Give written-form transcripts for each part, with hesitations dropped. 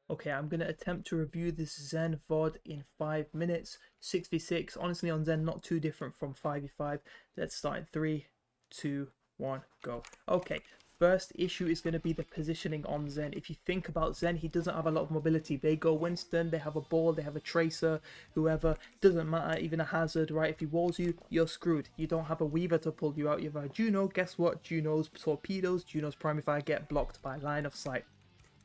Okay, I'm going to attempt to review this Zen VOD in 5 minutes. 6v6, honestly on Zen, not too different from 5v5. Let's start in 3, 2, 1, go. Okay, first issue is going to be the positioning on Zen. If you think about Zen, he doesn't have a lot of mobility. They go Winston, they have a ball, they have a Tracer, whoever, doesn't matter, even a Hazard, right? If he walls you, you're screwed. You don't have a Weaver to pull you out. You have a Juno, guess what? Juno's torpedoes, Juno's Primary Fire get blocked by line of sight.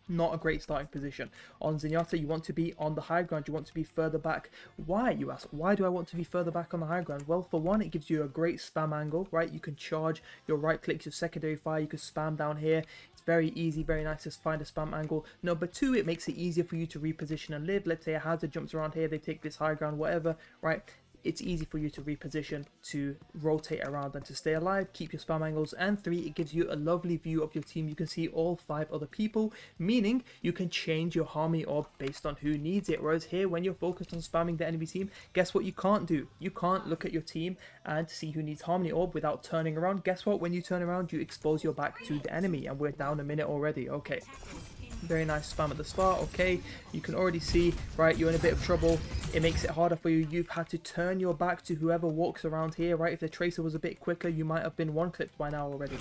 Not a great starting position. On Zenyatta, you want to be on the high ground, you want to be further back. Why, you ask? Why do I want to be further back on the high ground? Well, for one, it gives you a great spam angle, right? You can charge your right clicks, your secondary fire, you can spam down here. It's very easy, very nice to find a spam angle. Number two, it makes it easier for you to reposition and live. Let's say a Hazard jumps around here, they take this high ground, whatever, right? It's easy for you to reposition, to rotate around and to stay alive, keep your spam angles. And three, it gives you a lovely view of your team. You can see all 5 other people, meaning you can change your harmony orb based on who needs it. Whereas here, when you're focused on spamming the enemy team, guess what you can't do? You can't look at your team and see who needs harmony orb without turning around. Guess what? When you turn around, you expose your back to the enemy, and we're down a minute already. Okay. Very nice spam at the start. Okay, you can already see, right, you're in a bit of trouble. It makes it harder for you. You've had to turn your back to whoever walks around here, right? If the Tracer was a bit quicker, you might have been one clipped by now already.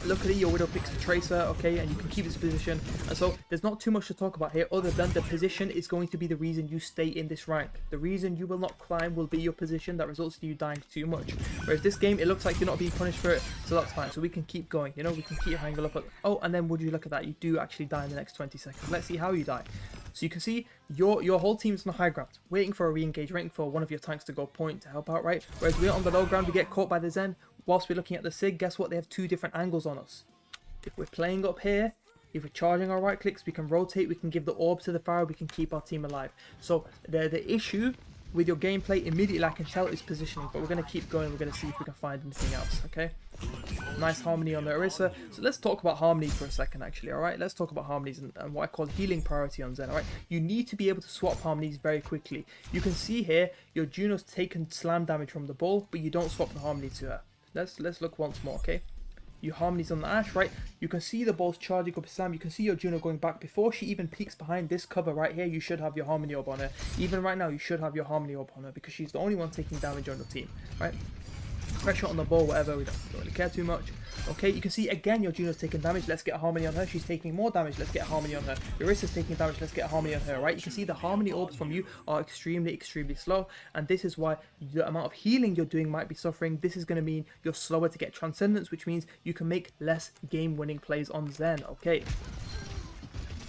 Luckily, your Widow picks the Tracer, okay, and you can keep this position. And so there's not too much to talk about here other than the position is going to be the reason you stay in this rank. The reason you will not climb will be your position that results in you dying too much. Whereas this game, it looks like you're not being punished for it, so that's fine. So we can keep going, you know, we can keep your angle up. Oh, and then would you look at that? You do actually die in the next 20 seconds. Let's see how you die. So you can see your whole team's on the high ground, waiting for a re-engage, waiting for one of your tanks to go point to help out, right? Whereas we're on the low ground, we get caught by the Zen. Whilst we're looking at the Sig, guess what? They have 2 different angles on us. If we're playing up here, if we're charging our right clicks, we can rotate, we can give the orb to the fire, we can keep our team alive. So the issue with your gameplay immediately, I can tell, is positioning, but we're going to keep going. We're going to see if we can find anything else, okay? Nice harmony on the Orisa. So let's talk about harmony for a second, actually, all right? Let's talk about harmonies and what I call healing priority on Zen, all right? You need to be able to swap harmonies very quickly. You can see here, your Juno's taken slam damage from the ball, but you don't swap the harmony to her. Let's look once more, okay? Your harmonies on the Ashe, right? You can see the balls charging up Sam. You can see your Juno going back. Before she even peeks behind this cover right here, you should have your harmony orb on her. Even right now, you should have your harmony orb on her because she's the only one taking damage on the team, right? Pressure on the ball, whatever, we don't really care too much. Okay, you can see again your Juno's taking damage. Let's get a harmony on her. She's taking more damage. Let's get a harmony on her. Orisa's taking damage. Let's get a harmony on her, right? You can see the harmony orbs from you are extremely slow, and this is why the amount of healing you're doing might be suffering. This is going to mean you're slower to get transcendence, which means you can make less game-winning plays on Zen, okay?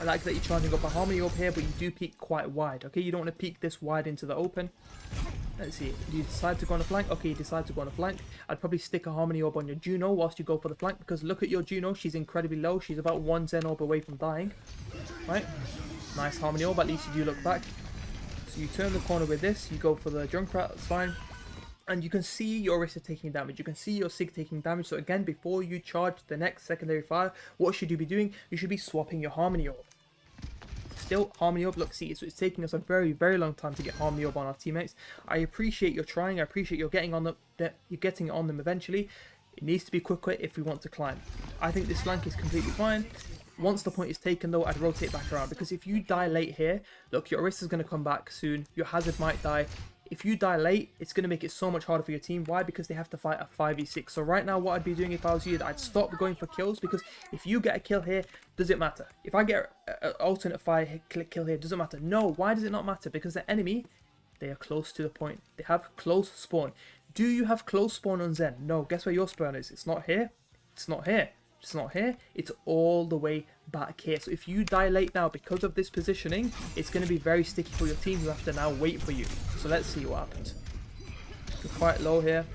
I like that you're charging up a harmony orb here, but you do peek quite wide, okay? You don't want to peek this wide into the open. Let's see, do you decide to go on a flank? Okay, you decide to go on a flank. I'd probably stick a harmony orb on your Juno whilst you go for the flank, because look at your Juno, she's incredibly low. She's about 1 Zen orb away from dying, right? Nice harmony orb, at least you do look back. So you turn the corner with this, you go for the Junkrat, that's fine. And you can see your Orisa taking damage, you can see your Sig taking damage. So again, before you charge the next secondary fire, what should you be doing? You should be swapping your harmony orb. Still, harmony orb, look, see, it's taking us a very long time to get harmony orb on our teammates. I appreciate you're trying, I appreciate you're getting on them, you're getting on them eventually. It needs to be quicker if we want to climb. I think this flank is completely fine. Once the point is taken though, I'd rotate back around, because if you die late here, look, your Orisa's going to come back soon, your Hazard might die. If you die late, it's going to make it so much harder for your team. Why? Because they have to fight a 5v6. So right now, what I'd be doing if I was you, I'd stop going for kills, because if you get a kill here, does it matter? If I get an alternate fire kill here, does it matter? No. Why does it not matter? Because the enemy, they are close to the point. They have close spawn. Do you have close spawn on Zen? No. Guess where your spawn is? It's not here. It's not here. It's not here, it's all the way back here. So if you die late now because of this positioning, it's going to be very sticky for your team who have to now wait for you. So let's see what happens. You're quite low here.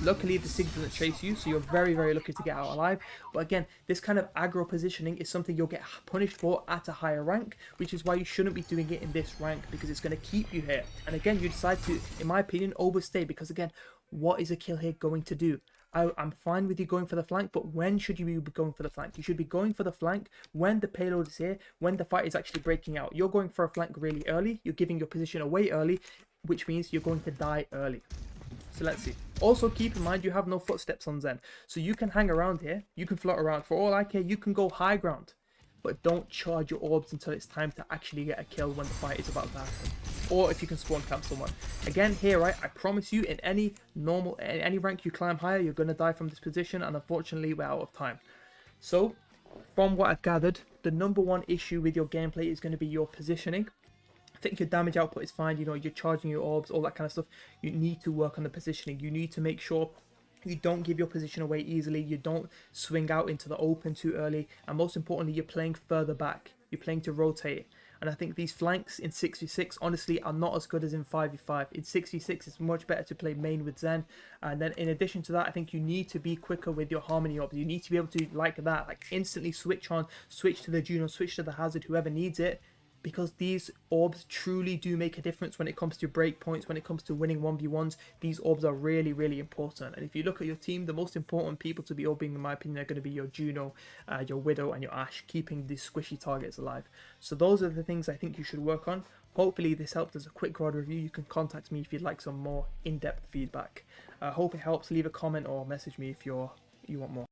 Luckily the Sig doesn't chase you, so you're very lucky to get out alive. But again, this kind of aggro positioning is something you'll get punished for at a higher rank, which is why you shouldn't be doing it in this rank, because it's going to keep you here. And again, you decide to, in my opinion, overstay, because again, what is a kill here going to do? I'm fine with you going for the flank, but when should you be going for the flank? You should be going for the flank when the payload is here, when the fight is actually breaking out. You're going for a flank really early, you're giving your position away early, which means you're going to die early. So let's see. Also keep in mind you have no footsteps on Zen, so you can hang around here, you can float around. For all I care, you can go high ground. but don't charge your orbs until it's time to actually get a kill when the fight is about to happen. Or if you can spawn camp someone. Again, here, right, I promise you, in any rank you climb higher, you're going to die from this position, and unfortunately, we're out of time. So, from what I've gathered, the number one issue with your gameplay is going to be your positioning. I think your damage output is fine, you know, you're charging your orbs, all that kind of stuff. You need to work on the positioning. You need to make sure you don't give your position away easily, you don't swing out into the open too early, and most importantly, you're playing further back. You're playing to rotate. And I think these flanks in 6v6 honestly are not as good as in 5v5. In 6v6 it's much better to play main with Zen. And then in addition to that, I think you need to be quicker with your harmony orbs. You need to be able to, like that, like instantly switch on, switch to the Juno, switch to the Hazard, whoever needs it. Because these orbs truly do make a difference when it comes to breakpoints, when it comes to winning 1v1s. These orbs are really, really important. And if you look at your team, the most important people to be orbing, in my opinion, are going to be your Juno, your Widow, and your Ashe, keeping these squishy targets alive. So those are the things I think you should work on. Hopefully this helped as a quick ROD review. You can contact me if you'd like some more in-depth feedback. I hope it helps. Leave a comment or message me if you want more.